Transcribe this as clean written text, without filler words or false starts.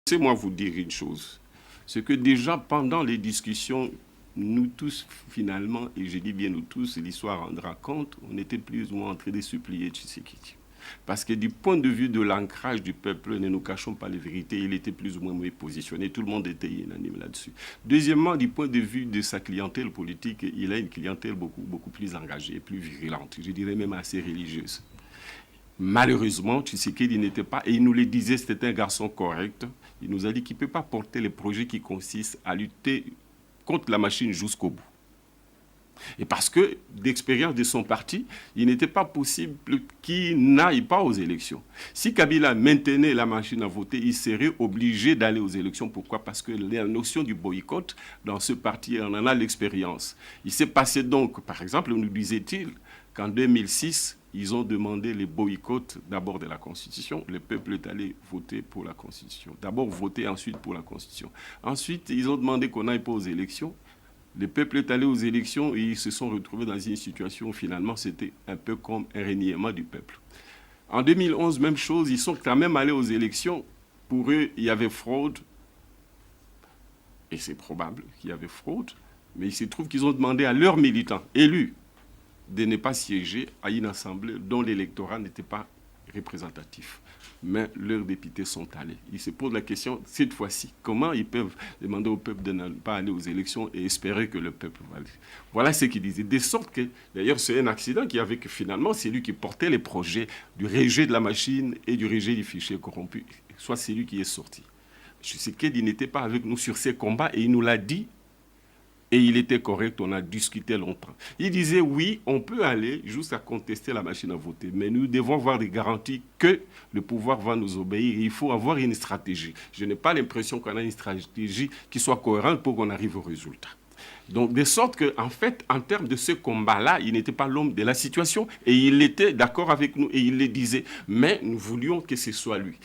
Laissez-moi vous dire une chose. C'est que déjà pendant les discussions, nous tous finalement, et je dis bien nous tous, l'histoire rendra compte, on était plus ou moins en train de supplier Tshisekedi. Parce que du point de vue de l'ancrage du peuple, ne nous cachons pas les vérités, il était plus ou moins mieux positionné, tout le monde était unanime là-dessus. Deuxièmement, du point de vue de sa clientèle politique, il a une clientèle beaucoup plus engagée, plus virulente, je dirais même assez religieuse. Malheureusement, Tshisekedi n'était pas, et il nous le disait, c'était un garçon correct. Il nous a dit qu'il ne peut pas porter les projets qui consistent à lutter contre la machine jusqu'au bout. Et parce que, d'expérience de son parti, il n'était pas possible qu'il n'aille pas aux élections. Si Kabila maintenait la machine à voter, il serait obligé d'aller aux élections. Pourquoi? Parce que la notion du boycott, dans ce parti, on en a l'expérience. Il s'est passé donc, par exemple, nous disait-il, qu'en 2006, ils ont demandé les boycotts d'abord de la Constitution. Le peuple est allé voter pour la Constitution. D'abord voter, ensuite pour la Constitution. Ensuite, ils ont demandé qu'on n'aille pas aux élections. Le peuple est allé aux élections et ils se sont retrouvés dans une situation où finalement c'était un peu comme un reniement du peuple. En 2011, même chose, ils sont quand même allés aux élections. Pour eux, il y avait fraude. Et c'est probable qu'il y avait fraude. Mais il se trouve qu'ils ont demandé à leurs militants élus de ne pas siéger à une assemblée dont l'électorat n'était pas représentatif. Mais leurs députés sont allés. Ils se posent la question, cette fois-ci, comment ils peuvent demander au peuple de ne pas aller aux élections et espérer que le peuple va aller. Voilà ce qu'ils disaient. De sorte que, d'ailleurs, c'est un accident qui avait que finalement, c'est lui qui portait les projets du rejet de la machine et du rejet du fichier corrompu. Soit c'est lui qui est sorti. Tshisekedi n'était pas avec nous sur ces combats et il nous l'a dit. Et il était correct, on a discuté longtemps. Il disait, oui, on peut aller jusqu'à contester la machine à voter, mais nous devons avoir des garanties que le pouvoir va nous obéir. Il faut avoir une stratégie. Je n'ai pas l'impression qu'on a une stratégie qui soit cohérente pour qu'on arrive au résultat. Donc, de sorte qu'en fait, en termes de ce combat-là, il n'était pas l'homme de la situation et il était d'accord avec nous et il le disait. Mais nous voulions que ce soit lui.